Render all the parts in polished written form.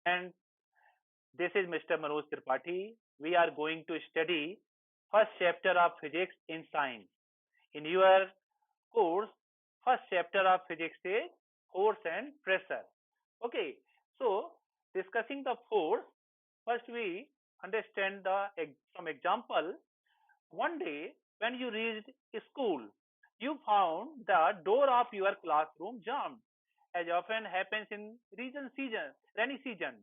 And this is Mr. Manoj Tripathi. We are going to study first chapter of physics in science. In your course, first chapter of physics is force and pressure. Okay, so discussing the force, first we understand some example. One day when you reached school, you found the door of your classroom jammed, as often happens in rainy season.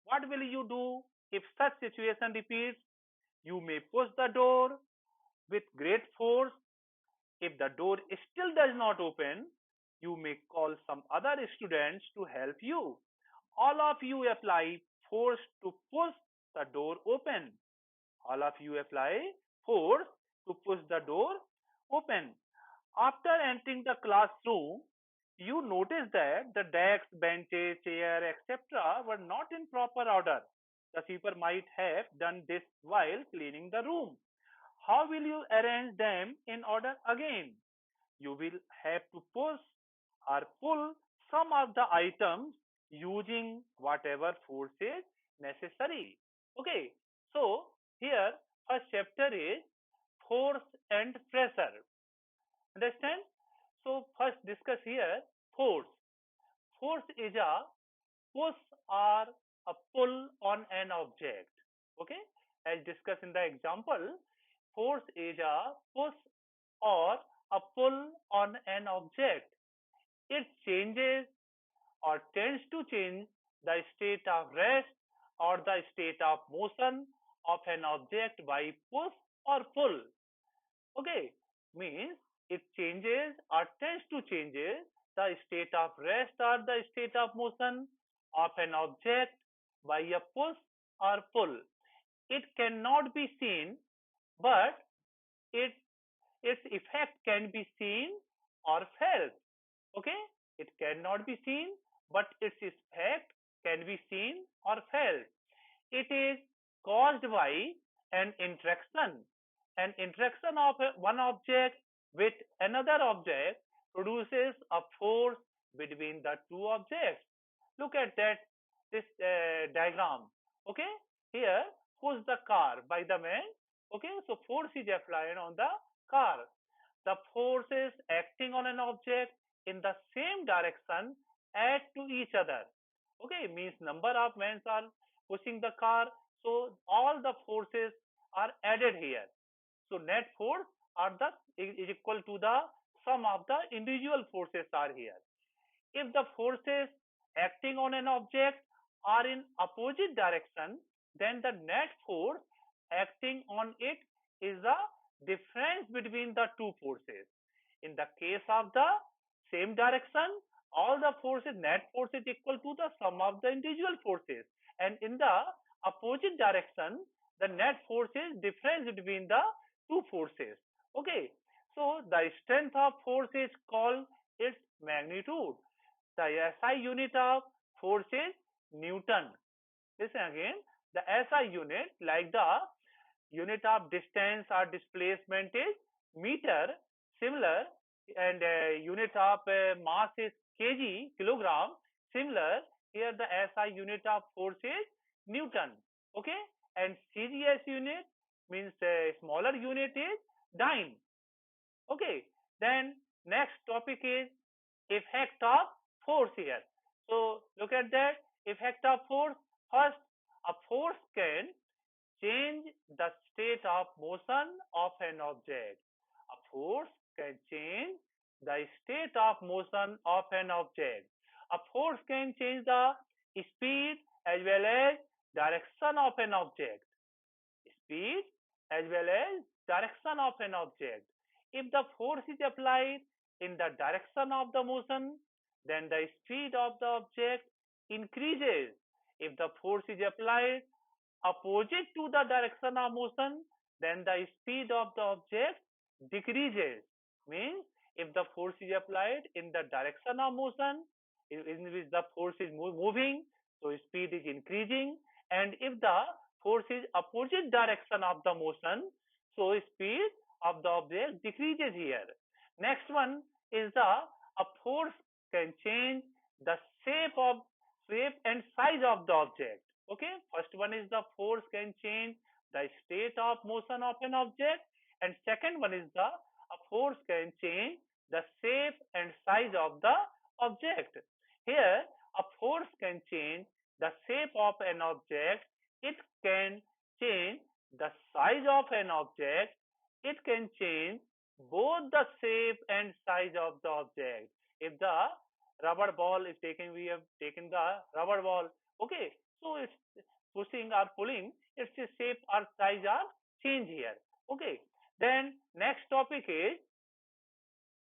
What will you do if such situation repeats? You may push the door with great force. If the door still does not open, you may call some other students to help you. All of you apply force to push the door open. All of you apply force to push the door open. After entering the classroom, you notice that the desks, benches, chair, etc. were not in proper order. The sweeper might have done this while cleaning the room. How will you arrange them in order again? You will have to push or pull some of the items using whatever force is necessary. Okay, so here first chapter is force and pressure. Understand? So first discuss here force. Force is a push or a pull on an object. Okay, as discussed in the example, force is a push or a pull on an object. It changes or tends to change the state of rest or the state of motion of an object by push or pull. Okay, means it changes or tends to changes the state of rest or the state of motion of an object by a push or pull. It cannot be seen, but it its effect can be seen or felt. Okay, it cannot be seen, but its effect can be seen or felt. It is caused by an interaction. An interaction of one object with another object produces a force between the two objects. Look at that this diagram. Okay, here push the car by the man. Okay, so force is applied on the car. The forces acting on an object in the same direction add to each other. Okay, means number of men are pushing the car, so all the forces are added here. So net force are the is equal to the sum of the individual forces are here. If the forces acting on an object are in opposite direction, then the net force acting on it is the difference between the two forces. In the case of the same direction, all the forces, net force is equal to the sum of the individual forces. And in the opposite direction, the net force is difference between the two forces. Okay. So the strength of force is called its magnitude. The SI unit of force is Newton. Listen again, the SI unit, like the unit of distance or displacement is meter, similar, and unit of mass is kg, kilogram, similar. Here the SI unit of force is Newton. Okay, and CGS unit means smaller unit is dyne. Okay, then next topic is effect of force here. So look at that effect of force. First, a force can change the state of motion of an object. A force can change the state of motion of an object. A force can change the speed as well as direction of an object. Speed as well as direction of an object. If the force is applied in the direction of the motion, then the speed of the object increases. If the force is applied opposite to the direction of motion, then the speed of the object decreases. Means if the force is applied in the direction of motion, in which the force is moving, so speed is increasing. And if the force is opposite direction of the motion, so speed of the object decreases here. Next one is a force can change the shape of shape and size of the object. Okay, first one is the force can change the state of motion of an object, and second one is the a force can change the shape and size of the object. Here, a force can change the shape of an object, it can change the size of an object, it can change both the shape and size of the object. If the rubber ball is taken, we have taken the rubber ball, okay, so it's pushing or pulling, its shape or size are change here, okay. Then next topic is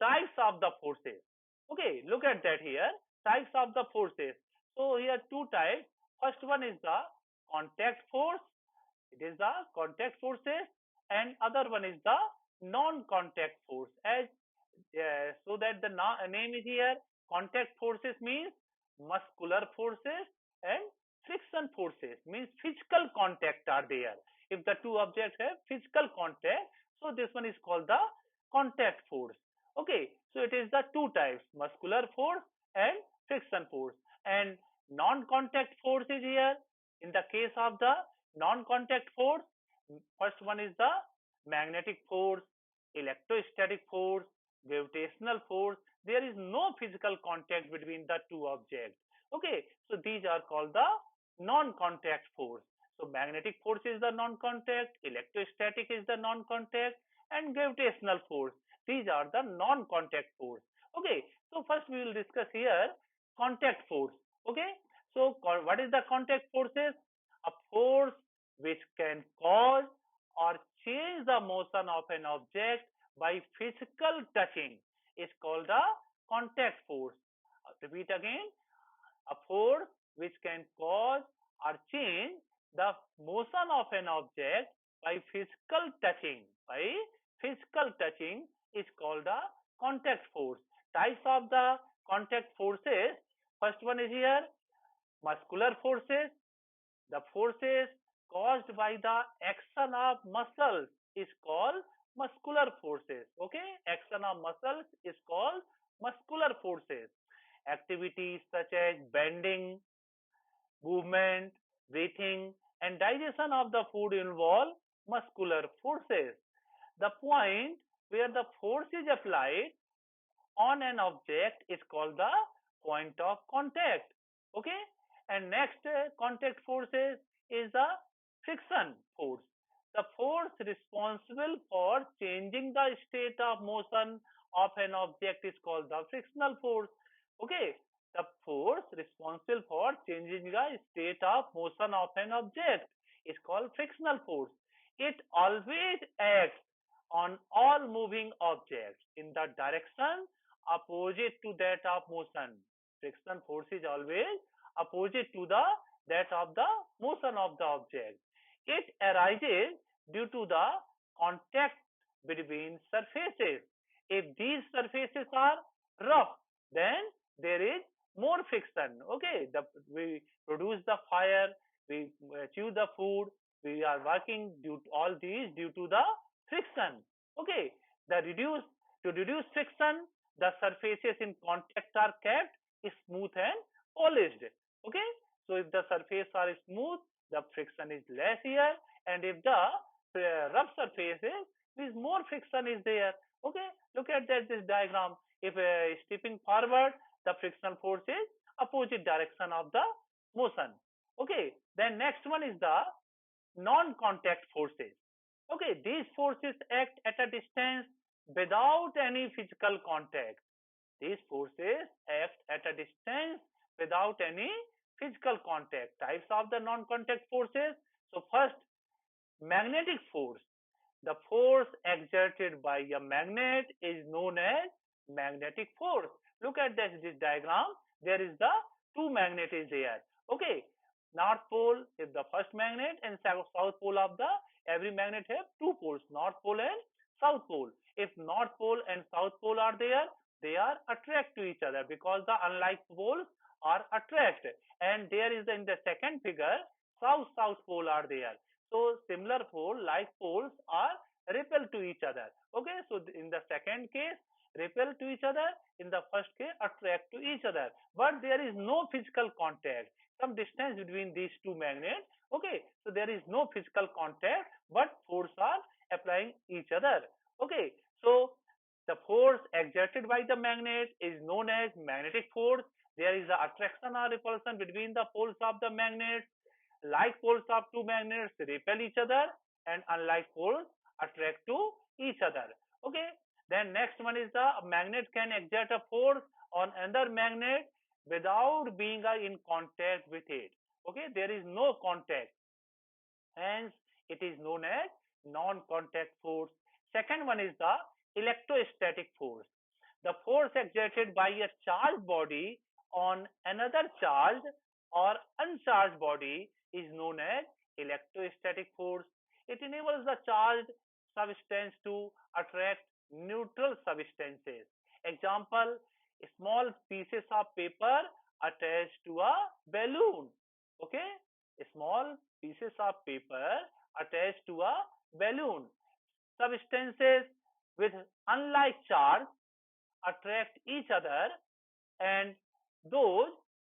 types of the forces. Okay, look at that here, types of the forces. So here two types. First one is the contact force, it is the contact forces, and other one is the non-contact force. As so that the name is here, contact forces means muscular forces, and friction forces means physical contact are there. If the two objects have physical contact, so this one is called the contact force. Okay, so it is the two types, muscular force and friction force. And non-contact force is here. In the case of the non-contact force, first one is the magnetic force, electrostatic force, gravitational force. There is no physical contact between the two objects. Okay, so these are called the non-contact force. So magnetic force is the non-contact, electrostatic is the non-contact, and gravitational force, these are the non-contact force. Okay, so first we will discuss here contact force. Okay, so what is the contact forces? A force which can cause or change the motion of an object by physical touching is called the contact force. Repeat again, a force which can cause or change the motion of an object by physical touching. By physical touching is called the contact force. Types of the contact forces. First one is here, muscular forces. The forces caused by the action of muscles is called muscular forces. Okay, action of muscles is called muscular forces. Activities such as bending, movement, breathing, and digestion of the food involve muscular forces. The point where the force is applied on an object is called the point of contact. Okay, and next contact forces is the friction force. The force responsible for changing the state of motion of an object is called the frictional force. Okay, the force responsible for changing the state of motion of an object is called frictional force. It always acts on all moving objects in the direction opposite to that of motion. Friction force is always opposite to the that of the motion of the object. It arises due to the contact between surfaces. If these surfaces are rough, then there is more friction. Okay, we produce the fire, we chew the food, we are working due to all these due to the friction. Okay, to reduce friction, the surfaces in contact are kept smooth and polished. Okay, so if the surface are smooth, the friction is less here, and if the rough surfaces, is more friction is there. Okay, look at that this diagram. If stepping forward, the frictional force is opposite direction of the motion. Okay, then next one is the non-contact forces. Okay, these forces act at a distance without any physical contact. These forces act at a distance without any physical contact. Types of the non-contact forces. So first, magnetic force. The force exerted by a magnet is known as magnetic force. Look at this diagram. There is the two magnets is there. Okay, north pole is the first magnet, and south pole of the every magnet have two poles, north pole and south pole. If north pole and south pole are there, they are attract to each other because the unlike poles are attract. And there is in the second figure, south pole are there. So similar pole like poles are repel to each other. Okay, so in the second case, repel to each other. In the first case, attract to each other. But there is no physical contact. Some distance between these two magnets. Okay, so there is no physical contact, but force are applying each other. Okay, so the force exerted by the magnet is known as magnetic force. There is the attraction or repulsion between the poles of the magnets. Like poles of two magnets repel each other, and unlike poles attract to each other. Okay, then next one is the magnet can exert a force on another magnet without being in contact with it. Okay, there is no contact, hence it is known as non-contact force. Second one is the electrostatic force. The force exerted by a charged body on another charged or uncharged body is known as electrostatic force. It enables the charged substance to attract neutral substances. Example, small pieces of paper attached to a balloon. Okay, small pieces of paper attached to a balloon. Substances with unlike charge attract each other, and those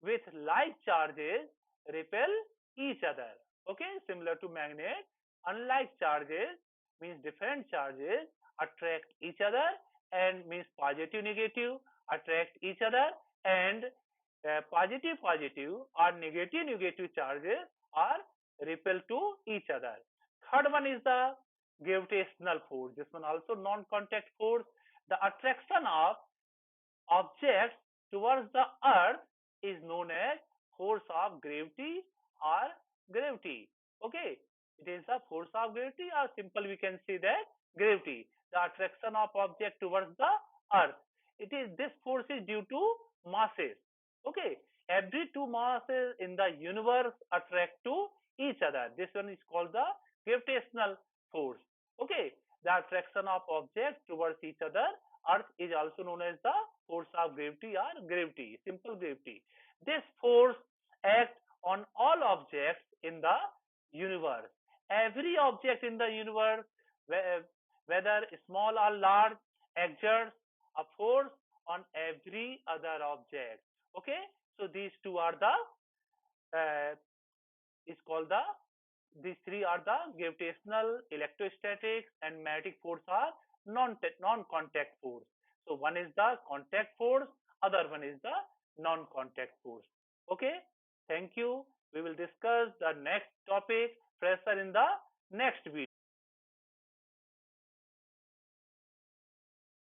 with like charges repel each other. Okay, similar to magnet, unlike charges means different charges attract each other, and means positive negative attract each other, and positive positive or negative negative charges are repel to each other. Third one is the gravitational force. This one also non-contact force. The attraction of objects towards the earth is known as force of gravity or gravity. Okay, it is the force of gravity, or simple we can say that gravity, the attraction of object towards the earth. It is this force is due to masses. Okay, every two masses in the universe attract to each other. This one is called the gravitational force. Okay, the attraction of objects towards each other earth is also known as the force of gravity or gravity, simple gravity. This force acts on all objects in the universe. Every object in the universe, whether small or large, exerts a force on every other object. Okay, so these two are the is called the these three are the gravitational, electrostatics, and magnetic force are non-contact force. So one is the contact force, other one is the non-contact force. Okay, thank you. We will discuss the next topic, pressure, in the next video.